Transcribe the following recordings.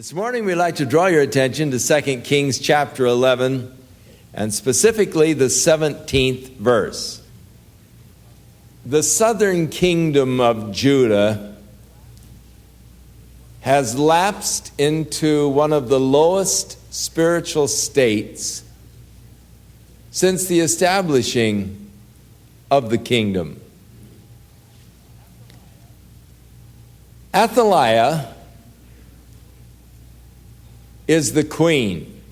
This morning we'd like to draw your attention to 2 Kings chapter 11 and specifically the 17th verse. The southern kingdom of Judah has lapsed into one of the lowest spiritual states since the establishing of the kingdom. Athaliah is the queen.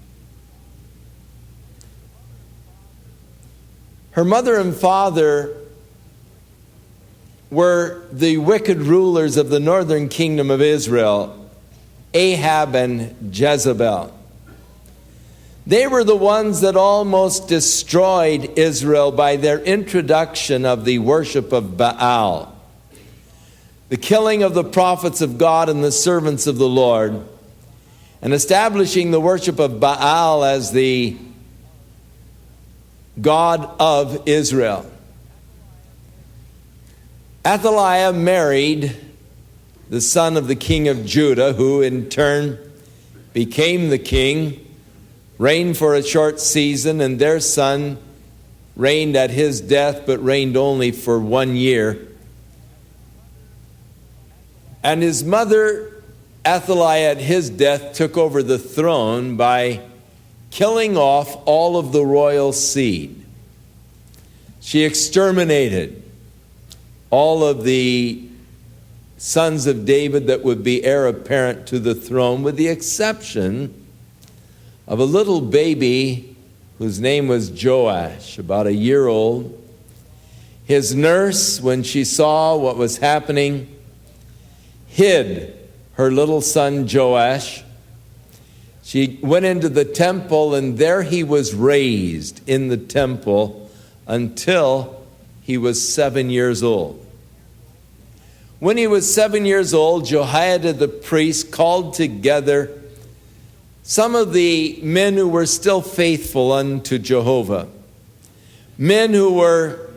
Her mother and father were the wicked rulers of the northern kingdom of Israel, Ahab and Jezebel. They were the ones that almost destroyed Israel by their introduction of the worship of Baal, the killing of the prophets of God and the servants of the Lord, and establishing the worship of Baal as the God of Israel. Athaliah married the son of the king of Judah, who in turn became the king, reigned for a short season, and their son reigned at his death, but reigned only for 1 year. And his mother Athaliah at his death took over the throne by killing off all of the royal seed. She exterminated all of the sons of David that would be heir apparent to the throne, with the exception of a little baby whose name was Joash, about a year old. His nurse, when she saw what was happening, hid her little son Joash. She went into the temple, and there he was raised in the temple until he was 7 years old. When he was 7 years old, Jehoiada the priest called together some of the men who were still faithful unto Jehovah, men who were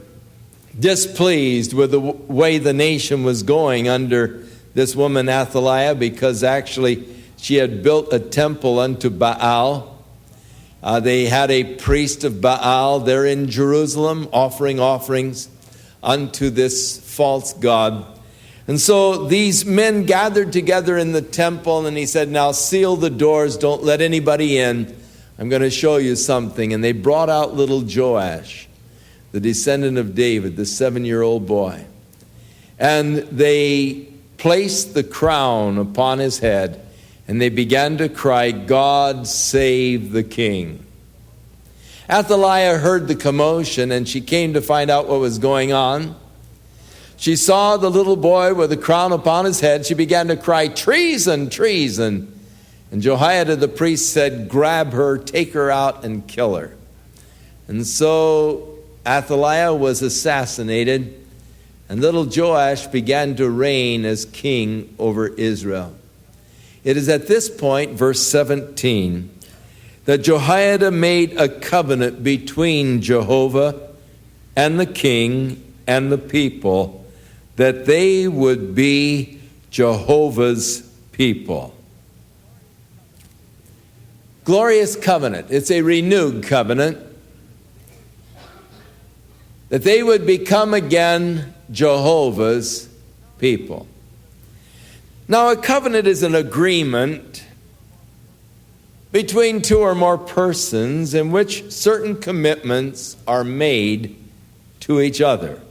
displeased with the way the nation was going under this woman Athaliah, because actually she had built a temple unto Baal. They had a priest of Baal there in Jerusalem offering offerings unto this false god. And so these men gathered together in the temple, and he said, "Now seal the doors, don't let anybody in. I'm going to show you something." And they brought out little Joash, the descendant of David, the 7-year-old boy. And they placed the crown upon his head, and they began to cry, "God save the king." Athaliah heard the commotion, and she came to find out what was going on. She saw the little boy with the crown upon his head. She began to cry, "Treason, treason." And Jehoiada the priest said, "Grab her, take her out, and kill her." And so Athaliah was assassinated, and little Joash began to reign as king over Israel. It is at this point, verse 17, that Jehoiada made a covenant between Jehovah and the king and the people, that they would be Jehovah's people. Glorious covenant. It's a renewed covenant, that they would become again Jehovah's people. Now, a covenant is an agreement between two or more persons in which certain commitments are made to each other.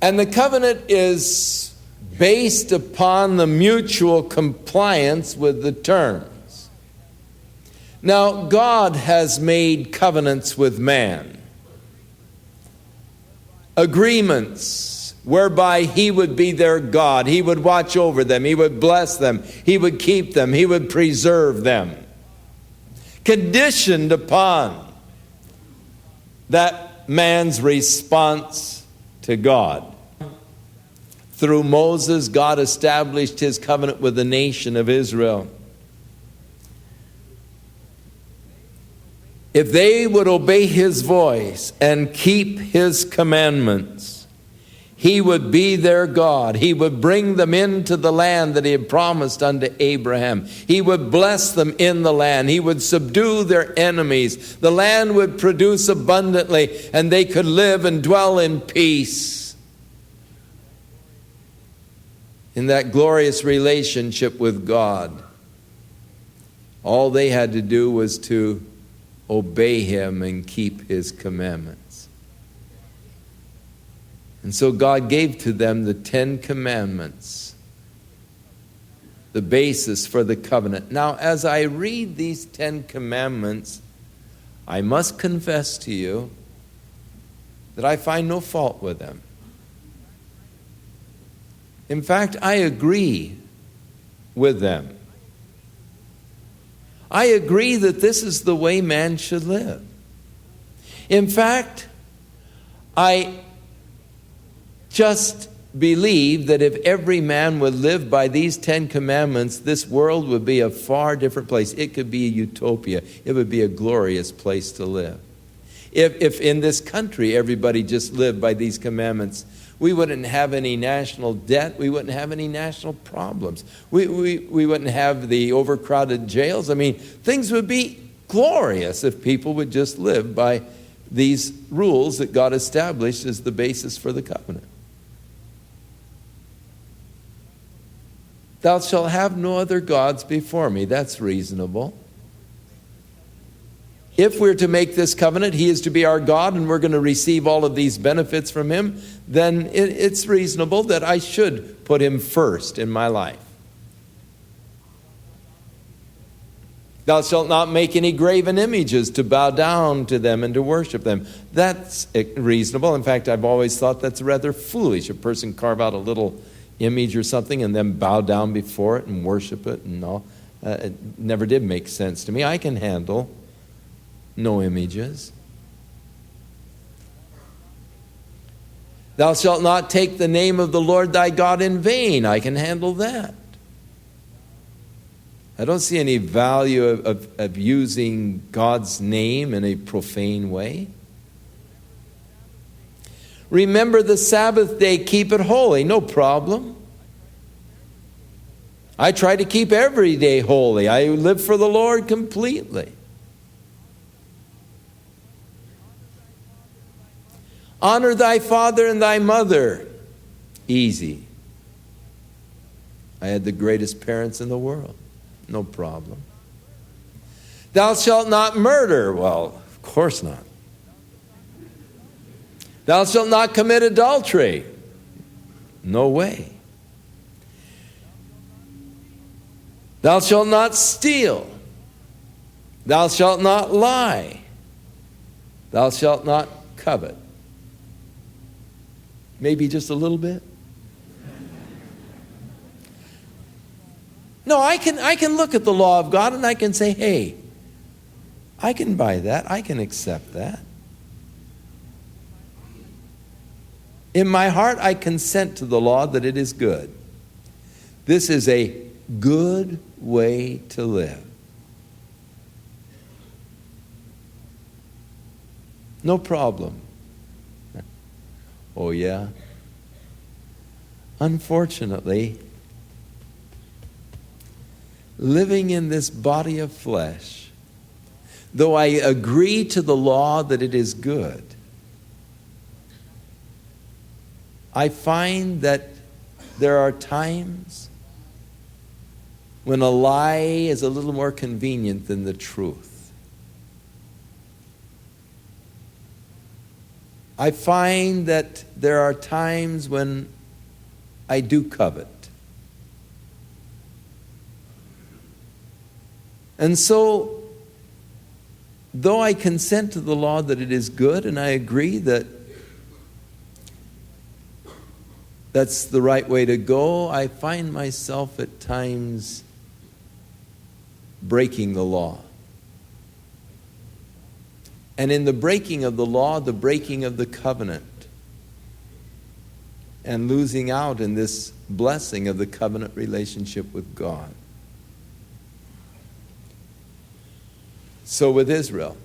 And the covenant is based upon the mutual compliance with the terms. Now, God has made covenants with man, agreements whereby he would be their God. He would watch over them. He would bless them. He would keep them. He would preserve them, conditioned upon that man's response to God. Through Moses, God established his covenant with the nation of Israel. If they would obey his voice and keep his commandments, He would be their God. He would bring them into the land that he had promised unto Abraham. He would bless them in the land. He would subdue their enemies. The land would produce abundantly, and they could live and dwell in peace in that glorious relationship with God. All they had to do was to obey him and keep his commandments. And so God gave to them the 10 Commandments, the basis for the covenant. Now, as I read these 10 Commandments, I must confess to you that I find no fault with them. In fact, I agree with them. I agree that this is the way man should live. In fact, I just believe that if every man would live by these 10 Commandments, this world would be a far different place. It could be a utopia. It would be a glorious place to live. If in this country everybody just lived by these commandments, we wouldn't have any national debt. We wouldn't have any national problems. We wouldn't have the overcrowded jails. I mean, things would be glorious if people would just live by these rules that God established as the basis for the covenant. Thou shalt have no other gods before me. That's reasonable. If we're to make this covenant, he is to be our God, and we're going to receive all of these benefits from him, then it's reasonable that I should put him first in my life. Thou shalt not make any graven images to bow down to them and to worship them. That's reasonable. In fact, I've always thought that's rather foolish. A person carve out a little image or something and then bow down before it and worship it and all. It never did make sense to me. I can handle no images. Thou shalt not take the name of the Lord thy God in vain. I can handle that. I don't see any value of using God's name in a profane way. Remember the Sabbath day, keep it holy. No problem. I try to keep every day holy. I live for the Lord completely. Honor thy father and thy mother. Easy. I had the greatest parents in the world. No problem. Thou shalt not murder. Well, of course not. Thou shalt not commit adultery. No way. Thou shalt not steal. Thou shalt not lie. Thou shalt not covet. Maybe just a little bit. No, I can look at the law of God and I can say, hey, I can buy that. I can accept that. In my heart, I consent to the law that it is good. This is a good way to live. No problem. Oh, yeah? Unfortunately, living in this body of flesh, though I agree to the law that it is good, I find that there are times when a lie is a little more convenient than the truth. I find that there are times when I do covet. And so, though I consent to the law that it is good, and I agree that that's the right way to go, I find myself at times breaking the law. And in the breaking of the law, the breaking of the covenant, and losing out in this blessing of the covenant relationship with God. So with Israel,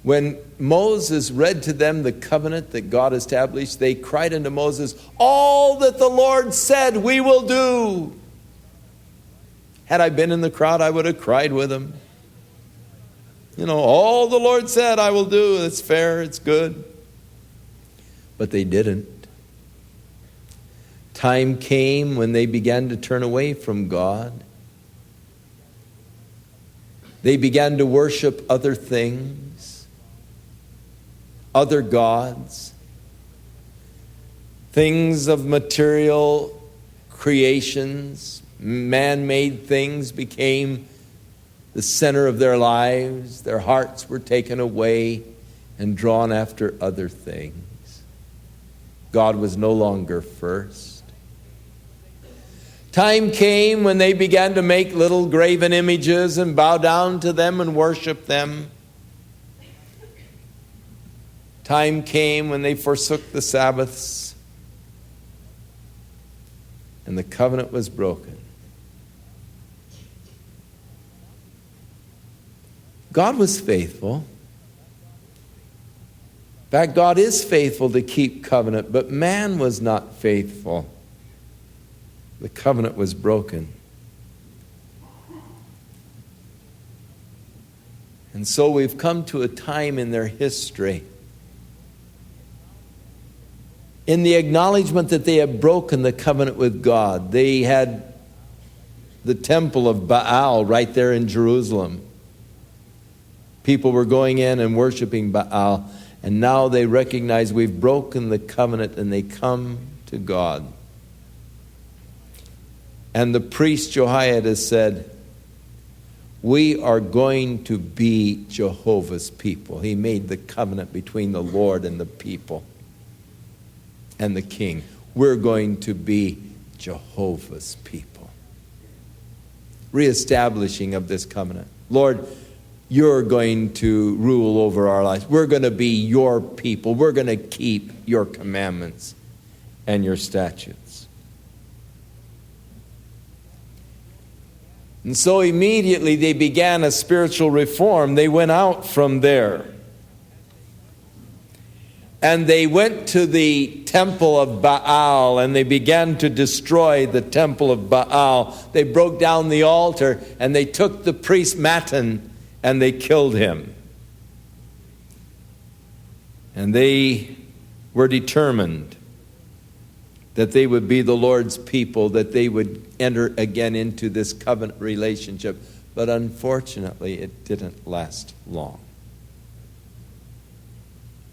When Moses read to them the covenant that God established, they cried unto Moses, "All that the Lord said we will do." Had I been in the crowd, I would have cried with them. All the Lord said I will do. It's fair, it's good. But they didn't. Time came when they began to turn away from God. They began to worship other things, other gods, things of material creations, man-made things became the center of their lives. Their hearts were taken away and drawn after other things. God was no longer first. Time came when they began to make little graven images and bow down to them and worship them. Time came when they forsook the Sabbaths, and the covenant was broken. God was faithful. In fact, God is faithful to keep covenant, but man was not faithful. The covenant was broken. And so we've come to a time in their history, in the acknowledgement that they have broken the covenant with God. They had the temple of Baal right there in Jerusalem. People were going in and worshiping Baal, and now they recognize we've broken the covenant, and they come to God. And the priest Jehoiada said, "We are going to be Jehovah's people." He made the covenant between the Lord and the people and the king. We're going to be Jehovah's people. Reestablishing of this covenant. Lord, you're going to rule over our lives. We're going to be your people. We're going to keep your commandments and your statutes. And so immediately they began a spiritual reform. They went out from there. And they went to the temple of Baal, and they began to destroy the temple of Baal. They broke down the altar, and they took the priest Mattan, and they killed him. And they were determined that they would be the Lord's people, that they would enter again into this covenant relationship. But unfortunately, it didn't last long.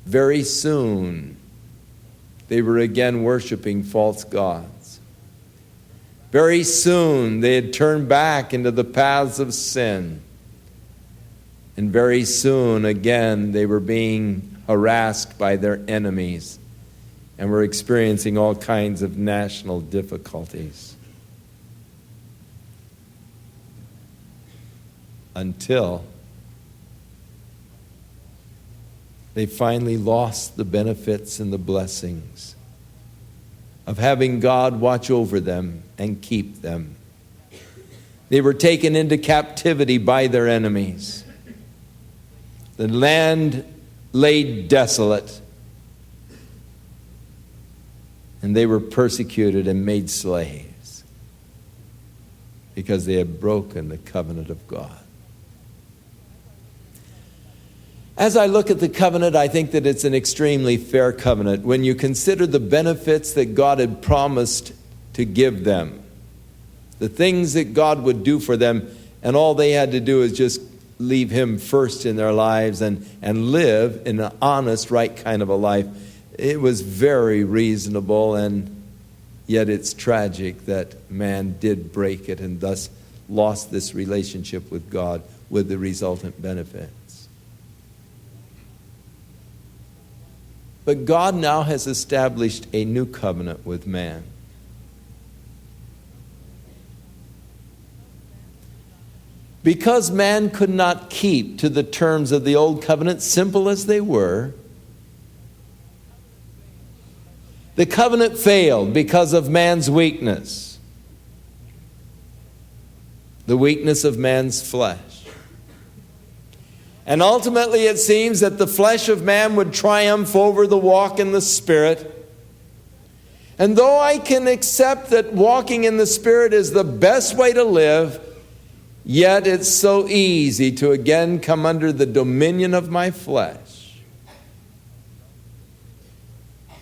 Very soon, they were again worshiping false gods. Very soon, they had turned back into the paths of sin. And very soon, again, they were being harassed by their enemies and were experiencing all kinds of national difficulties. Until they finally lost the benefits and the blessings of having God watch over them and keep them. They were taken into captivity by their enemies. The land lay desolate, and they were persecuted and made slaves because they had broken the covenant of God. As I look at the covenant, I think that it's an extremely fair covenant. When you consider the benefits that God had promised to give them, the things that God would do for them, and all they had to do is just leave Him first in their lives and live in an honest, right kind of a life. It was very reasonable, and yet it's tragic that man did break it and thus lost this relationship with God with the resultant benefits. But God now has established a new covenant with man. Because man could not keep to the terms of the old covenant, simple as they were, the covenant failed because of man's weakness, the weakness of man's flesh. And ultimately it seems that the flesh of man would triumph over the walk in the Spirit. And though I can accept that walking in the Spirit is the best way to live, yet it's so easy to again come under the dominion of my flesh.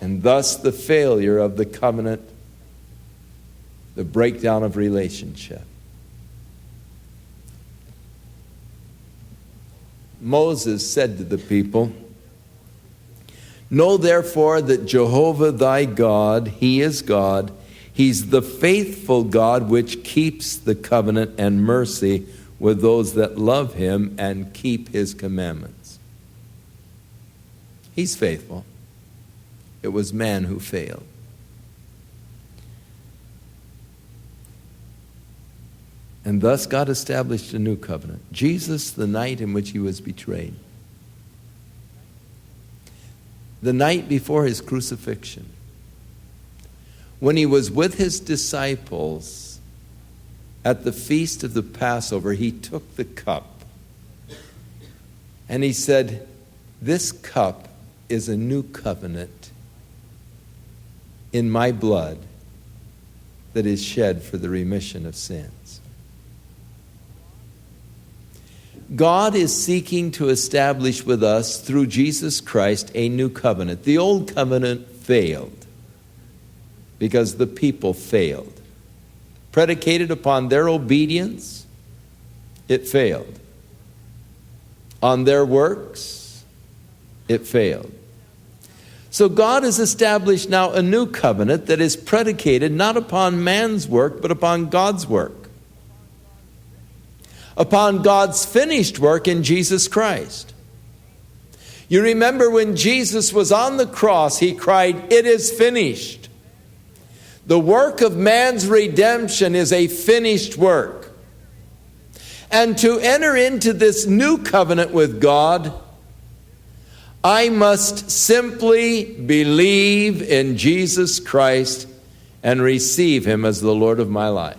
And thus the failure of the covenant, the breakdown of relationship. Moses said to the people, "Know therefore that Jehovah thy God, he is God. He's the faithful God which keeps the covenant and mercy with those that love him and keep his commandments." He's faithful. It was man who failed. And thus God established a new covenant. Jesus, the night in which he was betrayed, the night before his crucifixion, when he was with his disciples at the feast of the Passover, he took the cup and he said, "This cup is a new covenant in my blood that is shed for the remission of sins." God is seeking to establish with us, through Jesus Christ, a new covenant. The old covenant failed because the people failed. Predicated upon their obedience, it failed. On their works, it failed. So God has established now a new covenant that is predicated not upon man's work, but upon God's work. Upon God's finished work in Jesus Christ. You remember when Jesus was on the cross, he cried, "It is finished." The work of man's redemption is a finished work. And to enter into this new covenant with God, I must simply believe in Jesus Christ and receive him as the Lord of my life.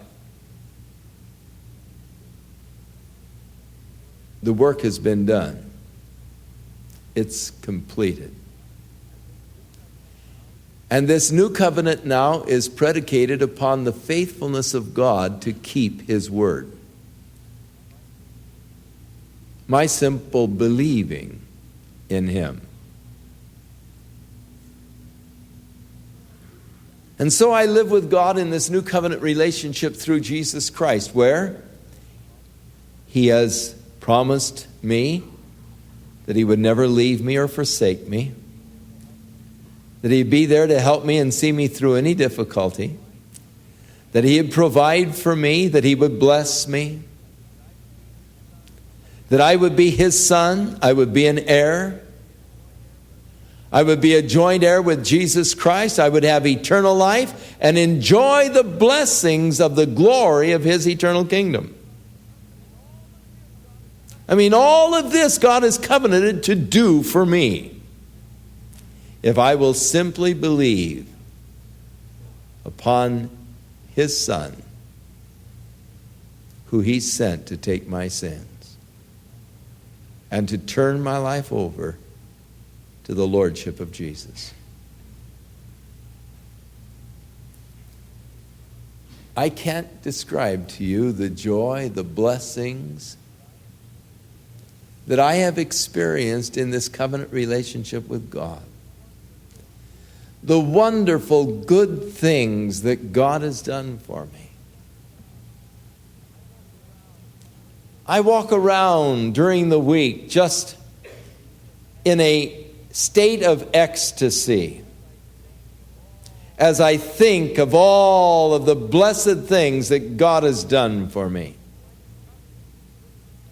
The work has been done. It's completed. And this new covenant now is predicated upon the faithfulness of God to keep his word. My simple believing in him. And so I live with God in this new covenant relationship through Jesus Christ, where he has promised me that he would never leave me or forsake me, that he'd be there to help me and see me through any difficulty, that he'd provide for me, that he would bless me, that I would be his son, I would be an heir, I would be a joint heir with Jesus Christ, I would have eternal life and enjoy the blessings of the glory of his eternal kingdom. I mean, all of this God has covenanted to do for me if I will simply believe upon his Son, who he sent to take my sins and to turn my life over to the lordship of Jesus. I can't describe to you the joy, the blessings that I have experienced in this covenant relationship with God. The wonderful good things that God has done for me. I walk around during the week just in a state of ecstasy as I think of all of the blessed things that God has done for me.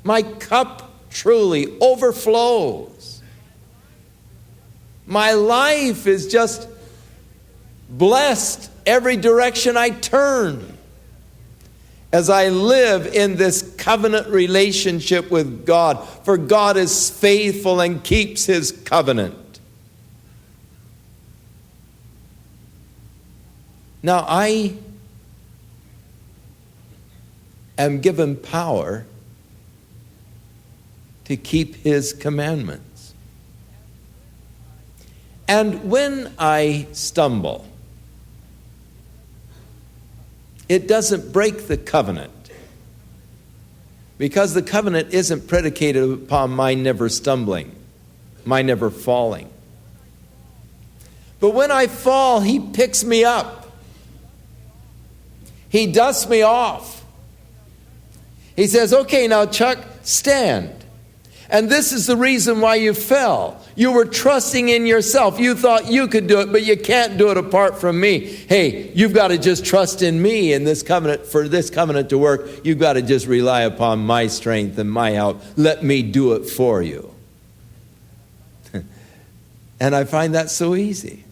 My cup truly overflows. My life is just blessed every direction I turn as I live in this covenant relationship with God. For God is faithful and keeps his covenant. Now I am given power to keep his commandments. And when I stumble, it doesn't break the covenant, because the covenant isn't predicated upon my never stumbling, my never falling. But when I fall, he picks me up. He dusts me off. He says, okay, now Chuck, stand. And this is the reason why you fell. You were trusting in yourself. You thought you could do it, but you can't do it apart from me. Hey, you've got to just trust in me in this covenant. For this covenant to work, you've got to just rely upon my strength and my help. Let me do it for you. And I find that so easy.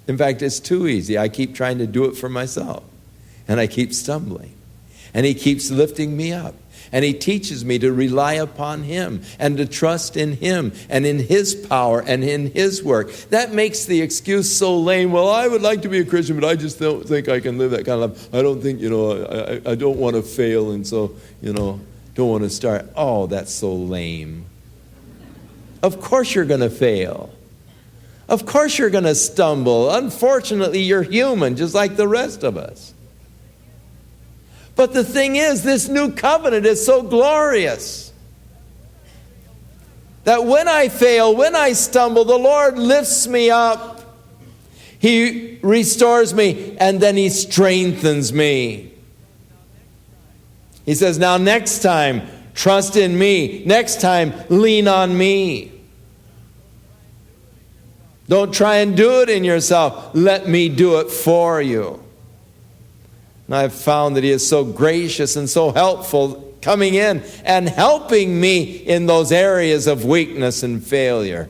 In fact, it's too easy. I keep trying to do it for myself. And I keep stumbling. And he keeps lifting me up. And he teaches me to rely upon him and to trust in him and in his power and in his work. That makes the excuse so lame. Well, I would like to be a Christian, but I just don't think I can live that kind of life. I don't think, I don't want to fail, and so, don't want to start. Oh, that's so lame. Of course you're going to fail. Of course you're going to stumble. Unfortunately, you're human, just like the rest of us. But the thing is, this new covenant is so glorious that when I fail, when I stumble, the Lord lifts me up. He restores me, and then he strengthens me. He says, now next time, trust in me. Next time, lean on me. Don't try and do it in yourself. Let me do it for you. And I've found that he is so gracious and so helpful, coming in and helping me in those areas of weakness and failure.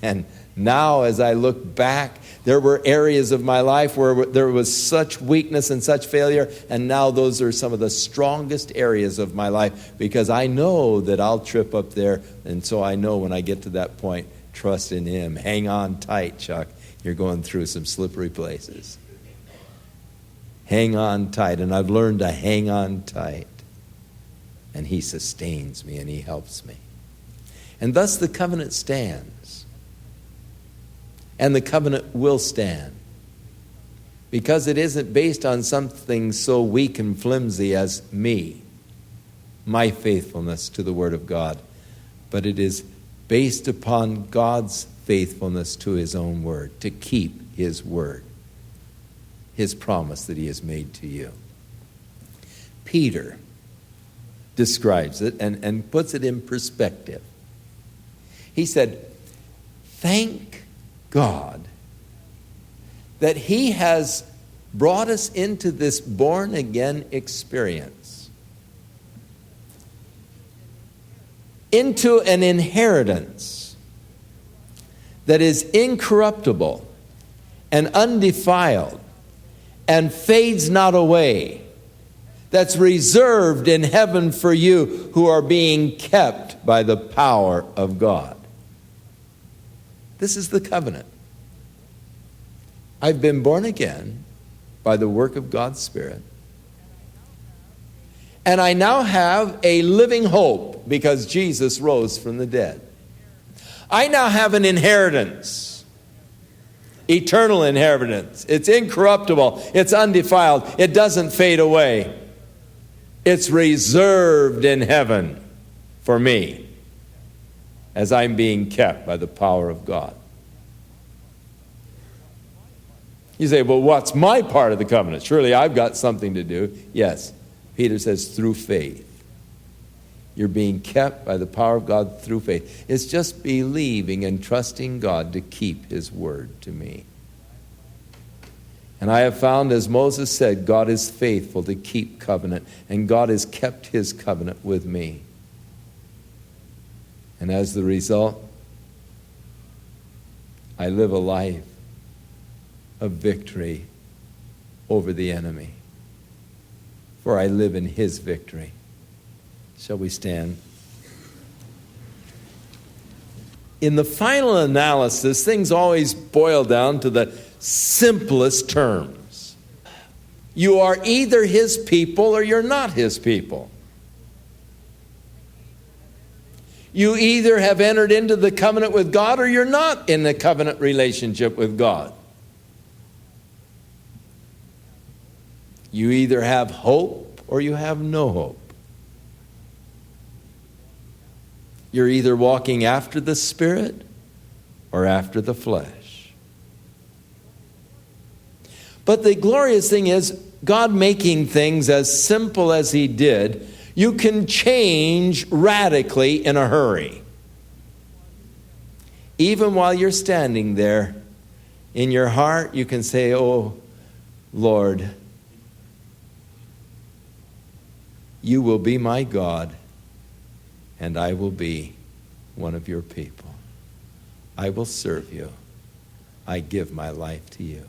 And now as I look back, there were areas of my life where there was such weakness and such failure, and now those are some of the strongest areas of my life, because I know that I'll trip up there, and so I know when I get to that point, trust in him. Hang on tight, Chuck. You're going through some slippery places. Hang on tight, and I've learned to hang on tight. And he sustains me and he helps me. And thus the covenant stands. And the covenant will stand. Because it isn't based on something so weak and flimsy as me, my faithfulness to the Word of God. But it is based upon God's faithfulness to his own Word, to keep his Word. His promise that he has made to you. Peter describes it and puts it in perspective. He said, thank God that he has brought us into this born-again experience, into an inheritance that is incorruptible and undefiled, and fades not away, that's reserved in heaven for you who are being kept by the power of God. This is the covenant. I've been born again by the work of God's Spirit. And I now have a living hope because Jesus rose from the dead. I now have an inheritance. Eternal inheritance. It's incorruptible. It's undefiled. It doesn't fade away. It's reserved in heaven for me as I'm being kept by the power of God. You say, well, what's my part of the covenant? Surely I've got something to do. Yes. Peter says, through faith. You're being kept by the power of God through faith. It's just believing and trusting God to keep his word to me. And I have found, as Moses said, God is faithful to keep covenant. And God has kept his covenant with me. And as the result, I live a life of victory over the enemy. For I live in his victory. Shall we stand? In the final analysis, things always boil down to the simplest terms. You are either his people or you're not his people. You either have entered into the covenant with God or you're not in the covenant relationship with God. You either have hope or you have no hope. You're either walking after the Spirit or after the flesh. But the glorious thing is, God making things as simple as He did, you can change radically in a hurry. Even while you're standing there, in your heart, you can say, "Oh, Lord, you will be my God, and I will be one of your people. I will serve you. I give my life to you."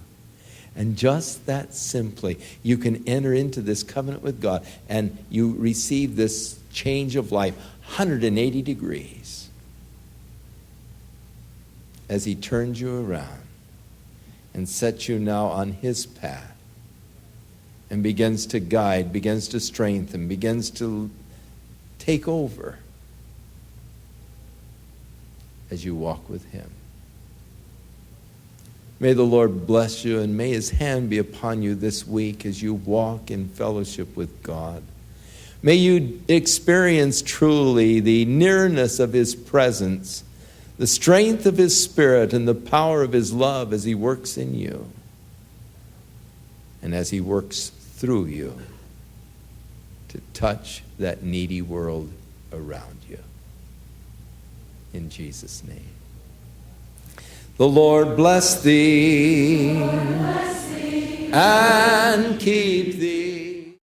And just that simply, you can enter into this covenant with God and you receive this change of life 180 degrees as He turns you around and sets you now on His path and begins to guide, begins to strengthen, begins to take over as you walk with Him. May the Lord bless you, and may His hand be upon you this week as you walk in fellowship with God. May you experience truly the nearness of His presence, the strength of His Spirit, and the power of His love as He works in you and as He works through you to touch that needy world around you. In Jesus' name. The Lord bless thee, and keep thee.